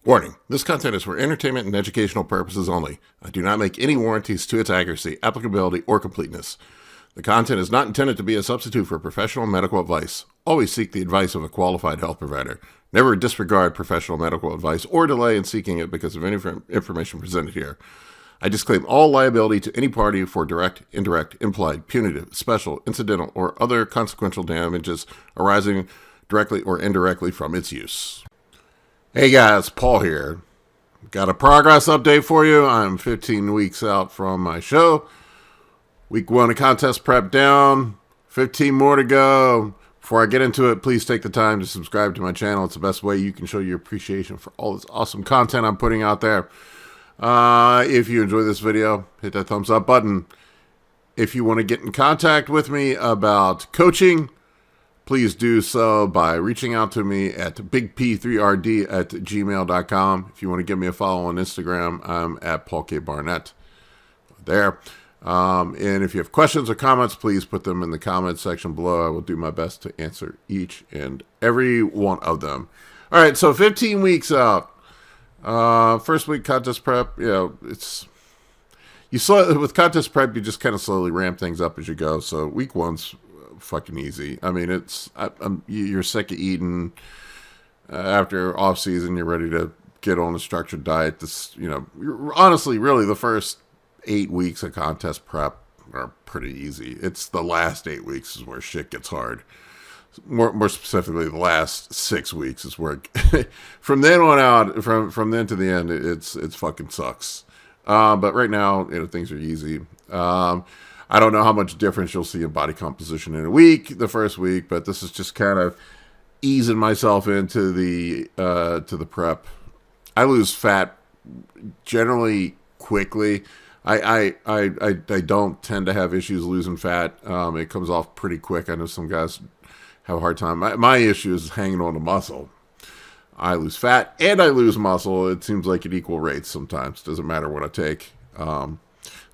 Warning, this content is for entertainment and educational purposes only. I do not make any warranties to its accuracy, applicability, or completeness. The content is not intended to be a substitute for professional medical advice. Always seek the advice of a qualified health provider. Never disregard professional medical advice or delay in seeking it because of any information presented here. I disclaim all liability to any party for direct, indirect, implied, punitive, special, incidental, or other consequential damages arising directly or indirectly from its use. Hey guys, Paul here. Got a progress update for you. I'm 15 weeks out from my show. Week 1 of contest prep down. 15 more to go. Before I get into it, please take the time to subscribe to my channel. It's the best way you can show your appreciation for all this awesome content I'm putting out there. If you enjoy this video, hit that thumbs up button. If you want to get in contact with me about coaching, please do so by reaching out to me at bigp3rd@gmail.com. If you want to give me a follow on Instagram, I'm at Paul K. Barnett there. And if you have questions or comments, please put them in the comments section below. I will do my best to answer each and every one of them. All right, so 15 weeks out. First week contest prep, with contest prep, you just kind of slowly ramp things up as you go. So week 1's fucking easy. I mean, you're sick of eating after off season. You're ready to get on a structured diet. Honestly, really, the first 8 weeks of contest prep are pretty easy. It's the last 8 weeks is where shit gets hard. More specifically, the last 6 weeks is where from then on out, from then to the end, it's fucking sucks. But right now, things are easy. I don't know how much difference you'll see in body composition in a week, the first week, but this is just kind of easing myself into the to the prep. I lose fat generally quickly. I don't tend to have issues losing fat. It comes off pretty quick. I know some guys have a hard time. My issue is hanging on to muscle. I lose fat and I lose muscle. It seems like at equal rates sometimes. Doesn't matter what I take.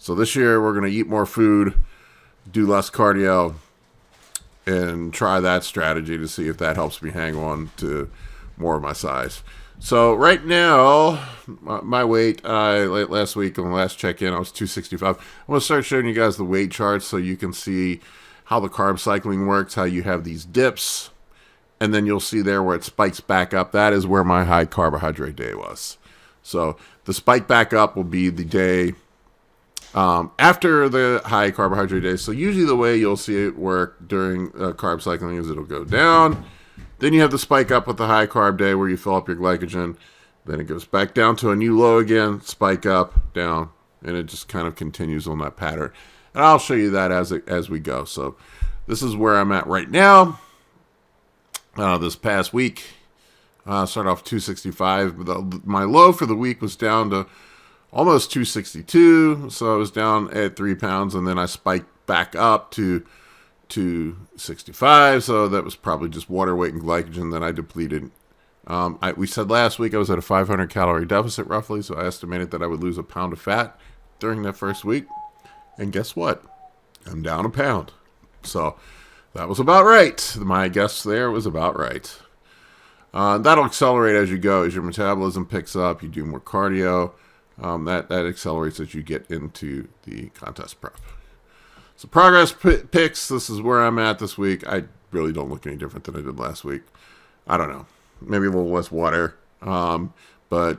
So this year we're going to eat more food, do less cardio, and try that strategy to see if that helps me hang on to more of my size. So right now, my weight, last week on the last check-in, I was 265. I'm going to start showing you guys the weight charts so you can see how the carb cycling works, how you have these dips, and then you'll see there where it spikes back up. That is where my high carbohydrate day was. So the spike back up will be the day after the high carbohydrate day. So usually the way you'll see it work during carb cycling is it'll go down. Then you have the spike up with the high carb day where you fill up your glycogen. Then it goes back down to a new low again, spike up, down, and it just kind of continues on that pattern. And I'll show you that as we go. So this is where I'm at right now. This past week, started off 265. My low for the week was down to almost 262, so I was down at 3 pounds, and then I spiked back up to 265, so that was probably just water weight and glycogen that I depleted. We said last week I was at a 500 calorie deficit roughly, so I estimated that I would lose a pound of fat during that first week, and guess what? I'm down a pound. So that was about right. My guess there was about right. That'll accelerate as you go, as your metabolism picks up, you do more cardio. That accelerates as you get into the contest prep. So progress pics, this is where I'm at this week. I really don't look any different than I did last week. I don't know. Maybe a little less water. But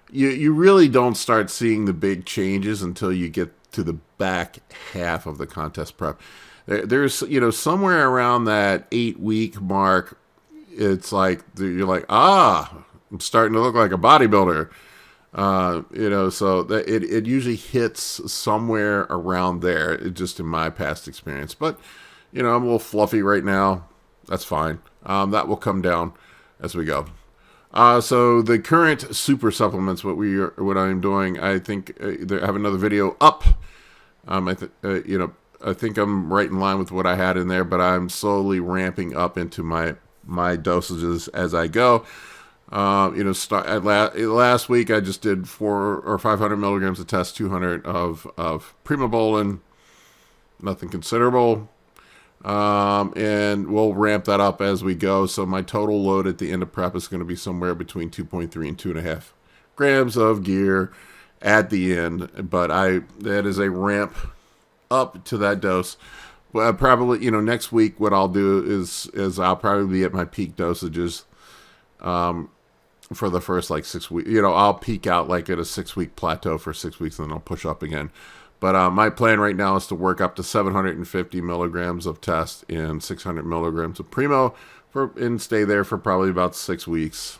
you really don't start seeing the big changes until you get to the back half of the contest prep. There's, somewhere around that 8-week mark, it's like, you're like, I'm starting to look like a bodybuilder. So that it usually hits somewhere around there, just in my past experience. But, I'm a little fluffy right now. That's fine. That will come down as we go. So the current super supplements, what I'm doing, I think I have another video up. I think I'm right in line with what I had in there, but I'm slowly ramping up into my dosages as I go. Last week I just did 400 or 500 milligrams of test, 200 of Primobolan, nothing considerable. And we'll ramp that up as we go. So my total load at the end of prep is going to be somewhere between 2.3 and 2.5 grams of gear at the end. But that is a ramp up to that dose. Well, probably, next week what I'll do is I'll probably be at my peak dosages for the first like 6 weeks. I'll peak out like at a 6-week plateau for 6 weeks, and then I'll push up again. But my plan right now is to work up to 750 milligrams of test and 600 milligrams of primo and stay there for probably about 6 weeks.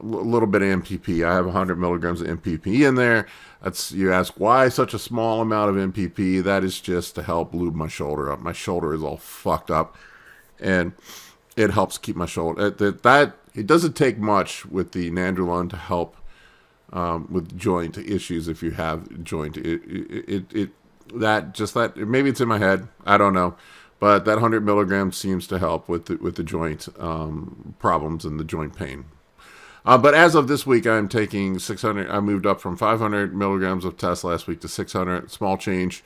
A little bit of MPP. I have 100 milligrams of MPP in there. You ask why such a small amount of MPP? That is just to help lube my shoulder up. My shoulder is all fucked up, and it helps keep my shoulder. It doesn't take much with the nandrolone to help with joint issues if you have joint. Maybe it's in my head. I don't know, but that 100 milligrams seems to help with the joint problems and the joint pain. But as of this week, I'm taking 600. I moved up from 500 milligrams of test last week to 600. Small change.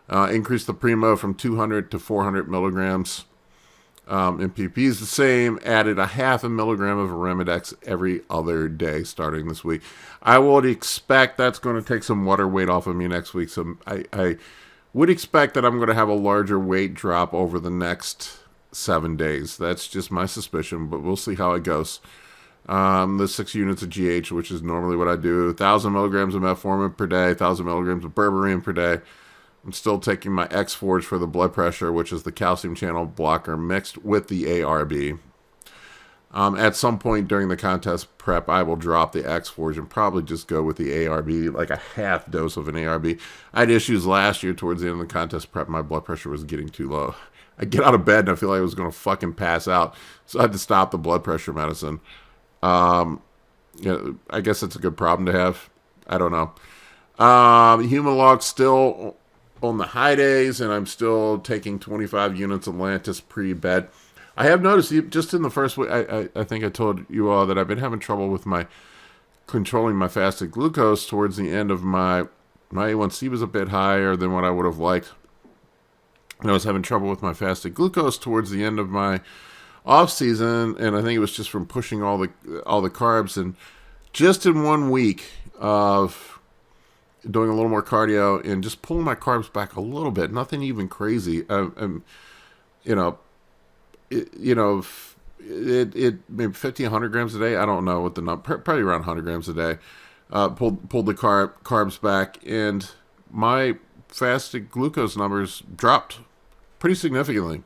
Increased the primo from 200 to 400 milligrams. MPP is the same. Added a half a milligram of Arimidex every other day starting this week. I would expect that's going to take some water weight off of me next week. So I would expect that I'm going to have a larger weight drop over the next 7 days. That's just my suspicion, but we'll see how it goes. The 6 units of GH, which is normally what I do, 1,000 milligrams of metformin per day, 1,000 milligrams of berberine per day. I'm still taking my X-Forge for the blood pressure, which is the calcium channel blocker mixed with the ARB. At some point during the contest prep, I will drop the X-Forge and probably just go with the ARB, like a half dose of an ARB. I had issues last year towards the end of the contest prep. My blood pressure was getting too low. I get out of bed and I feel like I was going to fucking pass out. So I had to stop the blood pressure medicine. I guess it's a good problem to have. I don't know. Human log still on the high days, and I'm still taking 25 units of Lantus pre-bed. I have noticed just in the first week, I think I told you all that I've been having trouble with controlling my fasted glucose towards the end of my A1C was a bit higher than what I would have liked. And I was having trouble with my fasted glucose towards the end of my off season, and I think it was just from pushing all the carbs. And just in 1 week of doing a little more cardio and just pulling my carbs back a little bit, nothing even crazy. It maybe 50, 100 grams a day. I don't know what the number, probably around 100 grams a day. Pulled the carbs back, and my fasted glucose numbers dropped pretty significantly.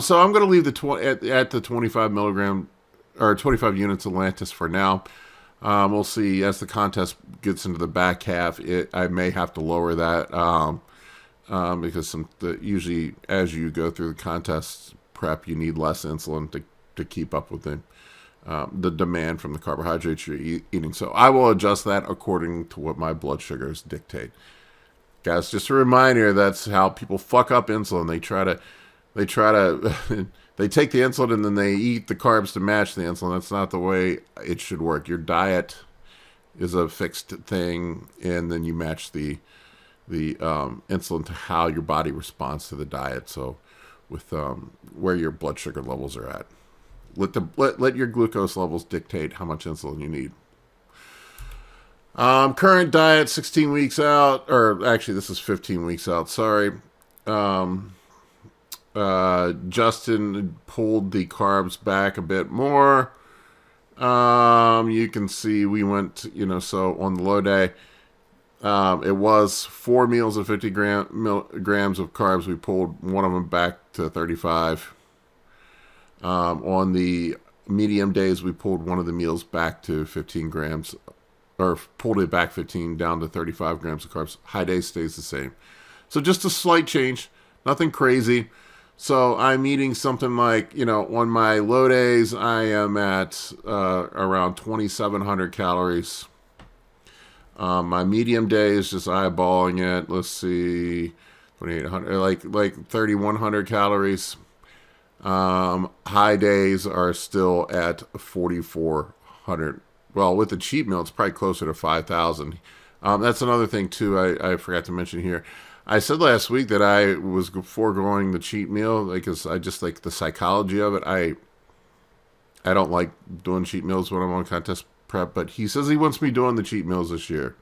So I'm going to leave at the 25 milligram or 25 units of Lantus for now. We'll see as the contest gets into the back half. I may have to lower that because usually as you go through the contest prep, you need less insulin to keep up with the demand from the carbohydrates you're eating. So I will adjust that according to what my blood sugars dictate. Guys, just a reminder, that's how people fuck up insulin. They try to they take the insulin and then they eat the carbs to match the insulin. That's not the way it should work. Your diet is a fixed thing, and then you match the insulin to how your body responds to the diet. So with where your blood sugar levels are at, let your glucose levels dictate how much insulin you need. Current diet 16 weeks out, or actually this is 15 weeks out. Sorry. Justin pulled the carbs back a bit more. You can see we went, so on the low day, it was 4 meals of 50 grams of carbs. We pulled one of them back to 35. On the medium days, we pulled one of the meals back to 15 grams, or pulled it back 15 down to 35 grams of carbs. High days stays the same. So just a slight change, nothing crazy. So I'm eating something like, on my low days, I am at around 2,700 calories. My medium day is just eyeballing it. Let's see, 2,800, like 3,100 calories. High days are still at 4,400. Well, with the cheat meal, it's probably closer to 5,000. That's another thing too. I forgot to mention here. I said last week that I was foregoing the cheat meal because I just like the psychology of it. I don't like doing cheat meals when I'm on contest prep, but he says he wants me doing the cheat meals this year.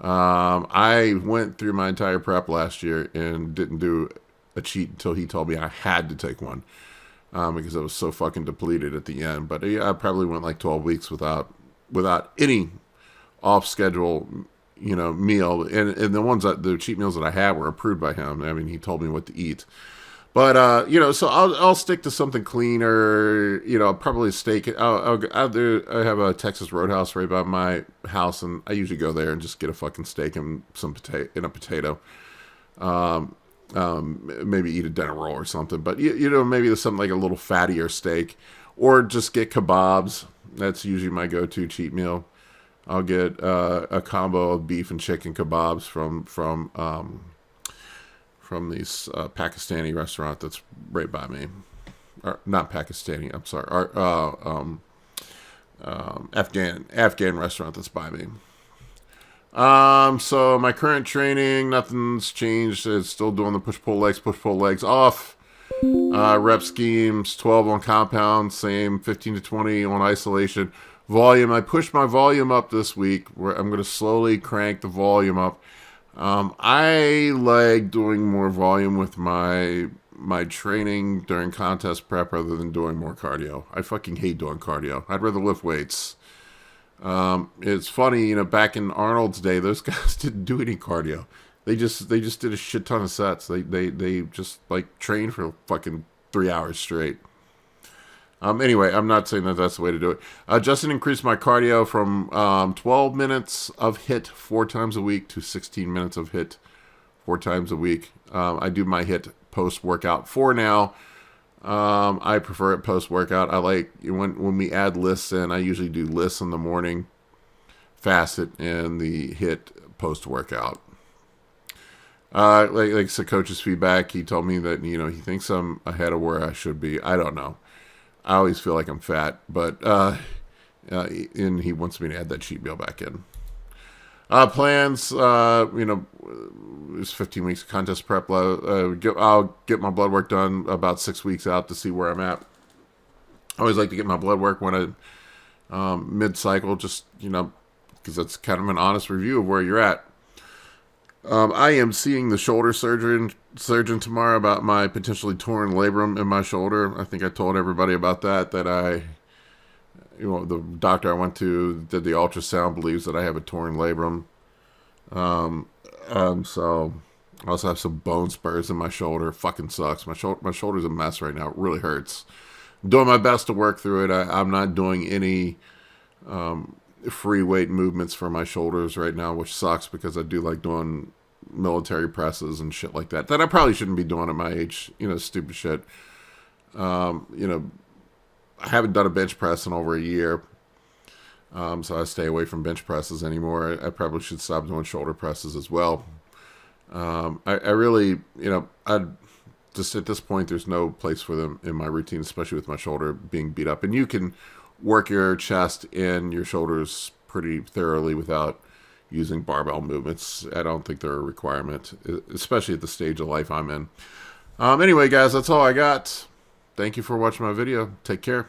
I went through my entire prep last year and didn't do a cheat until he told me I had to take one, because I was so fucking depleted at the end. But yeah, I probably went like 12 weeks without any off schedule, meal. And the cheat meals that I had were approved by him. I mean, he told me what to eat. But so I'll stick to something cleaner. Probably a steak. I have a Texas Roadhouse right by my house, and I usually go there and just get a fucking steak and some potato. Maybe eat a dinner roll or something. But maybe there's something like a little fattier steak, or just get kebabs. That's usually my go-to cheat meal. I'll get a combo of beef and chicken kebabs from these Pakistani restaurant that's right by me. Or, not Pakistani, I'm sorry. Afghan restaurant that's by me. So my current training, nothing's changed. It's still doing the push-pull legs off. Rep schemes, 12 on compound, same 15 to 20 on isolation. Volume, I pushed my volume up this week. I'm going to slowly crank the volume up. I like doing more volume with my training during contest prep rather than doing more cardio. I fucking hate doing cardio. I'd rather lift weights. It's funny, back in Arnold's day, those guys didn't do any cardio. They just did a shit ton of sets. They just like trained for fucking 3 hours straight. Anyway, I'm not saying that that's the way to do it. Justin increased my cardio from 12 minutes of HIIT 4 times a week to 16 minutes of HIIT 4 times a week. I do my HIIT post-workout for now. I prefer it post-workout. I like when we add lists in, I usually do lists in the morning, facet, and the HIIT post-workout. Like Sakocha's feedback, he told me that, he thinks I'm ahead of where I should be. I don't know. I always feel like I'm fat, but and he wants me to add that cheat meal back in. Plans, it's 15 weeks of contest prep. I'll get my blood work done about 6 weeks out to see where I'm at. I always like to get my blood work when mid-cycle, just, because that's kind of an honest review of where you're at. I am seeing the shoulder surgeon tomorrow about my potentially torn labrum in my shoulder. I think I told everybody about that the doctor I went to did the ultrasound, believes that I have a torn labrum. So I also have some bone spurs in my shoulder. Fucking sucks. My shoulder's a mess right now. It really hurts. I'm doing my best to work through it. I'm not doing any free weight movements for my shoulders right now, which sucks because I do like doing military presses and shit like that I probably shouldn't be doing at my age, stupid shit. I haven't done a bench press in over a year, so I stay away from bench presses anymore. I probably should stop doing shoulder presses as well. I really, I just at this point, there's no place for them in my routine, especially with my shoulder being beat up. And you can work your chest and your shoulders pretty thoroughly without using barbell movements. I don't think they're a requirement, especially at the stage of life I'm in. Anyway, guys, that's all I got. Thank you for watching my video. Take care.